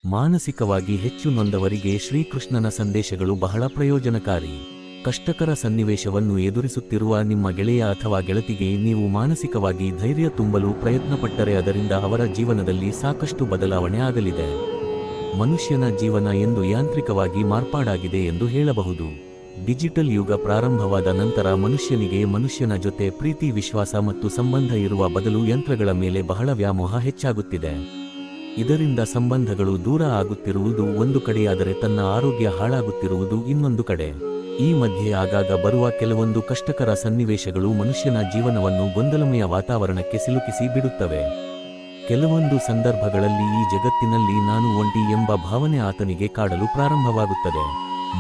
ಮಾನಸಿಕವಾಗಿ ಹೆಚ್ಚು ನೊಂದವರಿಗೆ ಶ್ರೀಕೃಷ್ಣನ ಸಂದೇಶಗಳು ಬಹಳ ಪ್ರಯೋಜನಕಾರಿ. ಕಷ್ಟಕರ ಸನ್ನಿವೇಶವನ್ನು ಎದುರಿಸುತ್ತಿರುವ ನಿಮ್ಮ ಗೆಳೆಯ ಅಥವಾ ಗೆಳತಿಗೆ ನೀವು ಮಾನಸಿಕವಾಗಿ ಧೈರ್ಯ ತುಂಬಲು ಪ್ರಯತ್ನಪಟ್ಟರೆ ಅದರಿಂದ ಅವರ ಜೀವನದಲ್ಲಿ ಸಾಕಷ್ಟು ಬದಲಾವಣೆ ಆಗಲಿದೆ. ಮನುಷ್ಯನ ಜೀವನ ಎಂದು ಯಾಂತ್ರಿಕವಾಗಿ ಮಾರ್ಪಾಡಾಗಿದೆ ಎಂದು ಹೇಳಬಹುದು. ಡಿಜಿಟಲ್ ಯುಗ ಪ್ರಾರಂಭವಾದ ನಂತರ ಮನುಷ್ಯನಿಗೆ ಮನುಷ್ಯನ ಜೊತೆ ಪ್ರೀತಿ, ವಿಶ್ವಾಸ ಮತ್ತು ಸಂಬಂಧ ಇರುವ ಬದಲು ಯಂತ್ರಗಳ ಮೇಲೆ ಬಹಳ ವ್ಯಾಮೋಹ ಹೆಚ್ಚಾಗುತ್ತಿದೆ. ಇದರಿಂದ ಸಂಬಂಧಗಳು ದೂರ ಆಗುತ್ತಿರುವುದು ಒಂದು ಕಡೆಯಾದರೆ ತನ್ನ ಆರೋಗ್ಯ ಹಾಳಾಗುತ್ತಿರುವುದು ಇನ್ನೊಂದು ಕಡೆ. ಈ ಮಧ್ಯೆ ಆಗಾಗ ಬರುವ ಕೆಲವೊಂದು ಕಷ್ಟಕರ ಸನ್ನಿವೇಶಗಳು ಮನುಷ್ಯನ ಜೀವನವನ್ನು ಗೊಂದಲಮಯ ವಾತಾವರಣಕ್ಕೆ ಸಿಲುಕಿಸಿ ಬಿಡುತ್ತವೆ. ಕೆಲವೊಂದು ಸಂದರ್ಭಗಳಲ್ಲಿ ಈ ಜಗತ್ತಿನಲ್ಲಿ ನಾನು ಒಂಟಿ ಎಂಬ ಭಾವನೆ ಆತನಿಗೆ ಕಾಡಲು ಪ್ರಾರಂಭವಾಗುತ್ತದೆ.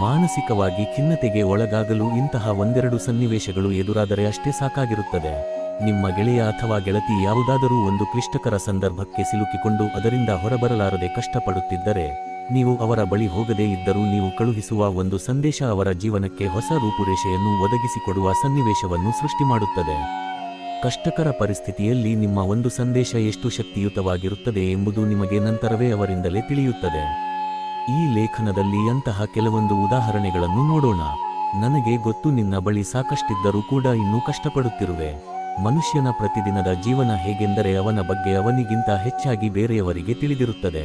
ಮಾನಸಿಕವಾಗಿ ಖಿನ್ನತೆಗೆ ಒಳಗಾಗಲು ಇಂತಹ ಒಂದೆರಡು ಸನ್ನಿವೇಶಗಳು ಎದುರಾದರೆ ಅಷ್ಟೇ ಸಾಕಾಗಿರುತ್ತದೆ. ನಿಮ್ಮ ಗೆಳೆಯ ಅಥವಾ ಗೆಳತಿ ಯಾವುದಾದರೂ ಒಂದು ಕ್ಲಿಷ್ಟಕರ ಸಂದರ್ಭಕ್ಕೆ ಸಿಲುಕಿಕೊಂಡು ಅದರಿಂದ ಹೊರಬರಲಾರದೆ ಕಷ್ಟಪಡುತ್ತಿದ್ದರೆ, ನೀವು ಅವರ ಬಳಿ ಹೋಗದೇ ಇದ್ದರೂ ನೀವು ಕಳುಹಿಸುವ ಒಂದು ಸಂದೇಶ ಅವರ ಜೀವನಕ್ಕೆ ಹೊಸ ರೂಪುರೇಷೆಯನ್ನು ಒದಗಿಸಿಕೊಡುವ ಸನ್ನಿವೇಶವನ್ನು ಸೃಷ್ಟಿ ಮಾಡುತ್ತದೆ. ಕಷ್ಟಕರ ಪರಿಸ್ಥಿತಿಯಲ್ಲಿ ನಿಮ್ಮ ಒಂದು ಸಂದೇಶ ಎಷ್ಟು ಶಕ್ತಿಯುತವಾಗಿರುತ್ತದೆ ಎಂಬುದು ನಿಮಗೆ ನಂತರವೇ ಅವರಿಂದಲೇ ತಿಳಿಯುತ್ತದೆ. ಈ ಲೇಖನದಲ್ಲಿ ಅಂತಹ ಕೆಲವೊಂದು ಉದಾಹರಣೆಗಳನ್ನು ನೋಡೋಣ. ನನಗೆ ಗೊತ್ತು, ನಿನ್ನ ಬಳಿ ಸಾಕಷ್ಟಿದ್ದರೂ ಕೂಡ ಇನ್ನೂ ಕಷ್ಟಪಡುತ್ತಿರುವೆ. ಮನುಷ್ಯನ ಪ್ರತಿದಿನದ ಜೀವನ ಹೇಗೆಂದರೆ ಅವನ ಬಗ್ಗೆ ಅವನಿಗಿಂತ ಹೆಚ್ಚಾಗಿ ಬೇರೆಯವರಿಗೆ ತಿಳಿದಿರುತ್ತದೆ.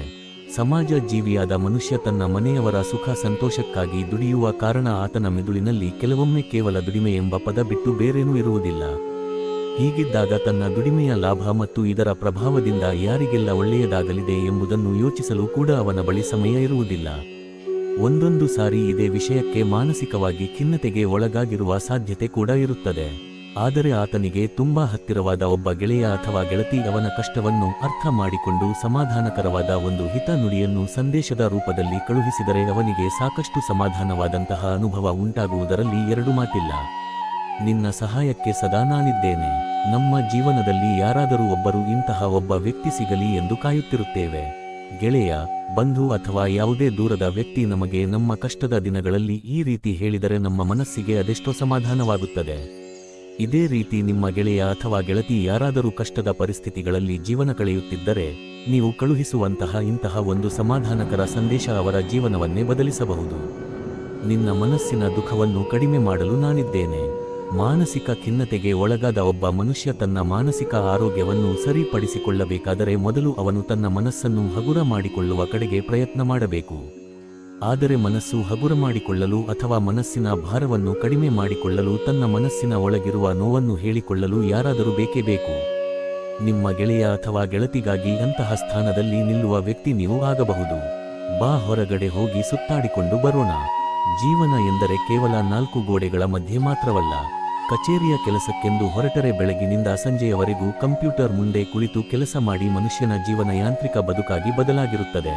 ಸಮಾಜ ಜೀವಿಯಾದ ಮನುಷ್ಯ ತನ್ನ ಮನೆಯವರ ಸುಖ ಸಂತೋಷಕ್ಕಾಗಿ ದುಡಿಯುವ ಕಾರಣ ಆತನ ಮೆದುಳಿನಲ್ಲಿ ಕೆಲವೊಮ್ಮೆ ಕೇವಲ ದುಡಿಮೆ ಎಂಬ ಪದ ಬಿಟ್ಟು ಬೇರೇನೂ ಇರುವುದಿಲ್ಲ. ಹೀಗಿದ್ದಾಗ ತನ್ನ ದುಡಿಮೆಯ ಲಾಭ ಮತ್ತು ಇದರ ಪ್ರಭಾವದಿಂದ ಯಾರಿಗೆಲ್ಲ ಒಳ್ಳೆಯದಾಗಲಿದೆ ಎಂಬುದನ್ನು ಯೋಚಿಸಲು ಕೂಡ ಅವನ ಬಳಿ ಸಮಯ ಇರುವುದಿಲ್ಲ. ಒಂದೊಂದು ಸಾರಿ ಇದೇ ವಿಷಯಕ್ಕೆ ಮಾನಸಿಕವಾಗಿ ಖಿನ್ನತೆಗೆ ಒಳಗಾಗಿರುವ ಸಾಧ್ಯತೆ ಕೂಡ ಇರುತ್ತದೆ. ಆದರೆ ಆತನಿಗೆ ತುಂಬಾ ಹತ್ತಿರವಾದ ಒಬ್ಬ ಗೆಳೆಯ ಅಥವಾ ಗೆಳತಿ ಅವನ ಕಷ್ಟವನ್ನು ಅರ್ಥ ಮಾಡಿಕೊಂಡು ಸಮಾಧಾನಕರವಾದ ಒಂದು ಹಿತ ನುಡಿಯನ್ನು ಸಂದೇಶದ ರೂಪದಲ್ಲಿ ಕಳುಹಿಸಿದರೆ ಅವನಿಗೆ ಸಾಕಷ್ಟು ಸಮಾಧಾನವಾದಂತಹ ಅನುಭವ ಉಂಟಾಗುವುದರಲ್ಲಿ ಎರಡು ಮಾತಿಲ್ಲ. ನಿನ್ನ ಸಹಾಯಕ್ಕೆ ಸದಾ ನಾನಿದ್ದೇನೆ. ನಮ್ಮ ಜೀವನದಲ್ಲಿ ಯಾರಾದರೂ ಒಬ್ಬರು ಇಂತಹ ಒಬ್ಬ ವ್ಯಕ್ತಿ ಸಿಗಲಿ ಎಂದು ಕಾಯುತ್ತಿರುತ್ತೇವೆ. ಗೆಳೆಯ, ಬಂಧು ಅಥವಾ ಯಾವುದೇ ದೂರದ ವ್ಯಕ್ತಿ ನಮಗೆ ನಮ್ಮ ಕಷ್ಟದ ದಿನಗಳಲ್ಲಿ ಈ ರೀತಿ ಹೇಳಿದರೆ ನಮ್ಮ ಮನಸ್ಸಿಗೆ ಅದೆಷ್ಟೋ ಸಮಾಧಾನವಾಗುತ್ತದೆ. ಇದೇ ರೀತಿ ನಿಮ್ಮ ಗೆಳೆಯ ಅಥವಾ ಗೆಳತಿ ಯಾರಾದರೂ ಕಷ್ಟದ ಪರಿಸ್ಥಿತಿಗಳಲ್ಲಿ ಜೀವನ ಕಳೆಯುತ್ತಿದ್ದರೆ, ನೀವು ಕಳುಹಿಸುವಂತಹ ಇಂತಹ ಒಂದು ಸಮಾಧಾನಕರ ಸಂದೇಶ ಅವರ ಜೀವನವನ್ನೇ ಬದಲಿಸಬಹುದು. ನಿನ್ನ ಮನಸ್ಸಿನ ದುಃಖವನ್ನು ಕಡಿಮೆ ಮಾಡಲು ನಾನಿದ್ದೇನೆ. ಮಾನಸಿಕ ಖಿನ್ನತೆಗೆ ಒಳಗಾದ ಒಬ್ಬ ಮನುಷ್ಯ ತನ್ನ ಮಾನಸಿಕ ಆರೋಗ್ಯವನ್ನು ಸರಿಪಡಿಸಿಕೊಳ್ಳಬೇಕಾದರೆ ಮೊದಲು ಅವನು ತನ್ನ ಮನಸ್ಸನ್ನು ಹಗುರ ಮಾಡಿಕೊಳ್ಳುವ ಕಡೆಗೆ ಪ್ರಯತ್ನ ಮಾಡಬೇಕು. ಆದರೆ ಮನಸ್ಸು ಹಗುರ ಮಾಡಿಕೊಳ್ಳಲು ಅಥವಾ ಮನಸ್ಸಿನ ಭಾರವನ್ನು ಕಡಿಮೆ ಮಾಡಿಕೊಳ್ಳಲು ತನ್ನ ಮನಸ್ಸಿನ ಒಳಗಿರುವ ನೋವನ್ನು ಹೇಳಿಕೊಳ್ಳಲು ಯಾರಾದರೂ ಬೇಕೇ ಬೇಕು. ನಿಮ್ಮ ಗೆಳೆಯ ಅಥವಾ ಗೆಳತಿಗಾಗಿ ಅಂತಹ ಸ್ಥಾನದಲ್ಲಿ ನಿಲ್ಲುವ ವ್ಯಕ್ತಿ ನೀವು ಆಗಬಹುದು. ಬಾ, ಹೊರಗಡೆ ಹೋಗಿ ಸುತ್ತಾಡಿಕೊಂಡು ಬರೋಣ. ಜೀವನ ಎಂದರೆ ಕೇವಲ ನಾಲ್ಕು ಗೋಡೆಗಳ ಮಧ್ಯೆ ಮಾತ್ರವಲ್ಲ. ಕಚೇರಿಯ ಕೆಲಸಕ್ಕೆಂದು ಹೊರಟರೆ ಬೆಳಗಿನಿಂದ ಸಂಜೆಯವರೆಗೂ ಕಂಪ್ಯೂಟರ್ ಮುಂದೆ ಕುಳಿತು ಕೆಲಸ ಮಾಡಿ ಮನುಷ್ಯನ ಜೀವನ ಯಾಂತ್ರಿಕ ಬದುಕಾಗಿ ಬದಲಾಗಿರುತ್ತದೆ.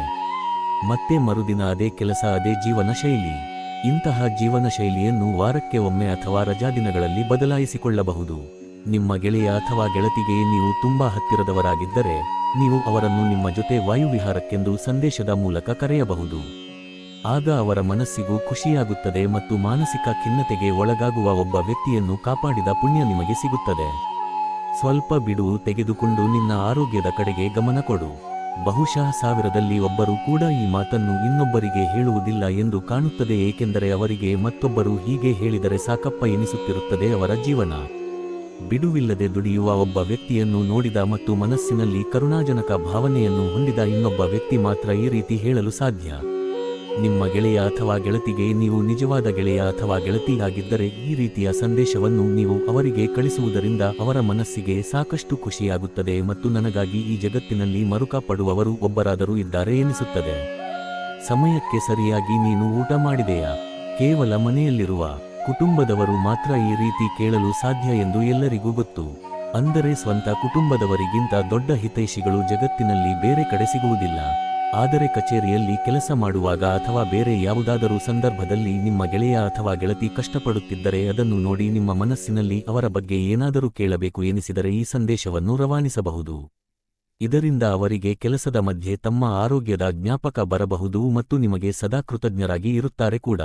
ಮತ್ತೆ ಮರುದಿನ ಅದೇ ಕೆಲಸ, ಅದೇ ಜೀವನ ಶೈಲಿ. ಇಂತಹ ಜೀವನ ಶೈಲಿಯನ್ನು ವಾರಕ್ಕೆ ಒಮ್ಮೆ ಅಥವಾ ರಜಾದಿನಗಳಲ್ಲಿ ಬದಲಾಯಿಸಿಕೊಳ್ಳಬಹುದು. ನಿಮ್ಮ ಗೆಳೆಯ ಅಥವಾ ಗೆಳತಿಗೆ ನೀವು ತುಂಬಾ ಹತ್ತಿರದವರಾಗಿದ್ದರೆ ನೀವು ಅವರನ್ನು ನಿಮ್ಮ ಜೊತೆ ವಾಯುವಿಹಾರಕ್ಕೆಂದು ಸಂದೇಶದ ಮೂಲಕ ಕರೆಯಬಹುದು. ಆಗ ಅವರ ಮನಸ್ಸಿಗೂ ಖುಷಿಯಾಗುತ್ತದೆ ಮತ್ತು ಮಾನಸಿಕ ಖಿನ್ನತೆಗೆ ಒಳಗಾಗುವ ಒಬ್ಬ ವ್ಯಕ್ತಿಯನ್ನು ಕಾಪಾಡಿದ ಪುಣ್ಯ ನಿಮಗೆ ಸಿಗುತ್ತದೆ. ಸ್ವಲ್ಪ ಬಿಡುವು ತೆಗೆದುಕೊಂಡು ನಿನ್ನ ಆರೋಗ್ಯದ ಕಡೆಗೆ ಗಮನ ಕೊಡು. ಬಹುಶಃ 1000ರಲ್ಲಿ ಒಬ್ಬರು ಕೂಡ ಈ ಮಾತನ್ನು ಇನ್ನೊಬ್ಬರಿಗೆ ಹೇಳುವುದಿಲ್ಲ ಎಂದು ಕಾಣುತ್ತದೆ, ಏಕೆಂದರೆ ಅವರಿಗೆ ಮತ್ತೊಬ್ಬರು ಹೀಗೆ ಹೇಳಿದರೆ ಸಾಕಪ್ಪ ಎನಿಸುತ್ತಿರುತ್ತದೆ ಅವರ ಜೀವನ. ಬಿಡುವಿಲ್ಲದೆ ದುಡಿಯುವ ಒಬ್ಬ ವ್ಯಕ್ತಿಯನ್ನು ನೋಡಿದ ಮತ್ತು ಮನಸ್ಸಿನಲ್ಲಿ ಕರುಣಾಜನಕ ಭಾವನೆಯನ್ನು ಹೊಂದಿದ ಇನ್ನೊಬ್ಬ ವ್ಯಕ್ತಿ ಮಾತ್ರ ಈ ರೀತಿ ಹೇಳಲು ಸಾಧ್ಯ. ನಿಮ್ಮ ಗೆಳೆಯ ಅಥವಾ ಗೆಳತಿಗೆ ನೀವು ನಿಜವಾದ ಗೆಳೆಯ ಅಥವಾ ಗೆಳತಿಯಾಗಿದ್ದರೆ ಈ ರೀತಿಯ ಸಂದೇಶವನ್ನು ನೀವು ಅವರಿಗೆ ಕಳಿಸುವುದರಿಂದ ಅವರ ಮನಸ್ಸಿಗೆ ಸಾಕಷ್ಟು ಖುಷಿಯಾಗುತ್ತದೆ ಮತ್ತು ನನಗಾಗಿ ಈ ಜಗತ್ತಿನಲ್ಲಿ ಮರುಕ ಪಡುವವರು ಒಬ್ಬರಾದರೂ ಇದ್ದಾರೆ ಎನಿಸುತ್ತದೆ. ಸಮಯಕ್ಕೆ ಸರಿಯಾಗಿ ನೀನು ಊಟ ಮಾಡಿದೆಯಾ? ಕೇವಲ ಮನೆಯಲ್ಲಿರುವ ಕುಟುಂಬದವರು ಮಾತ್ರ ಈ ರೀತಿ ಕೇಳಲು ಸಾಧ್ಯ ಎಂದು ಎಲ್ಲರಿಗೂ ಗೊತ್ತು. ಅಂದರೆ ಸ್ವಂತ ಕುಟುಂಬದವರಿಗಿಂತ ದೊಡ್ಡ ಹಿತೈಷಿಗಳು ಜಗತ್ತಿನಲ್ಲಿ ಬೇರೆ ಕಡೆ ಸಿಗುವುದಿಲ್ಲ. ಆದರೆ ಕಚೇರಿಯಲ್ಲಿ ಕೆಲಸ ಮಾಡುವಾಗ ಅಥವಾ ಬೇರೆ ಯಾವುದಾದರೂ ಸಂದರ್ಭದಲ್ಲಿ ನಿಮ್ಮ ಗೆಳೆಯ ಅಥವಾ ಗೆಳತಿ ಕಷ್ಟಪಡುತ್ತಿದ್ದರೆ ಅದನ್ನು ನೋಡಿ ನಿಮ್ಮ ಮನಸ್ಸಿನಲ್ಲಿ ಅವರ ಬಗ್ಗೆ ಏನಾದರೂ ಕೇಳಬೇಕು ಎನಿಸಿದರೆ ಈ ಸಂದೇಶವನ್ನು ರವಾನಿಸಬಹುದು. ಇದರಿಂದ ಅವರಿಗೆ ಕೆಲಸದ ಮಧ್ಯೆ ತಮ್ಮ ಆರೋಗ್ಯದ ಜ್ಞಾಪಕ ಬರಬಹುದು ಮತ್ತು ನಿಮಗೆ ಸದಾ ಕೃತಜ್ಞರಾಗಿ ಇರುತ್ತಾರೆ ಕೂಡ.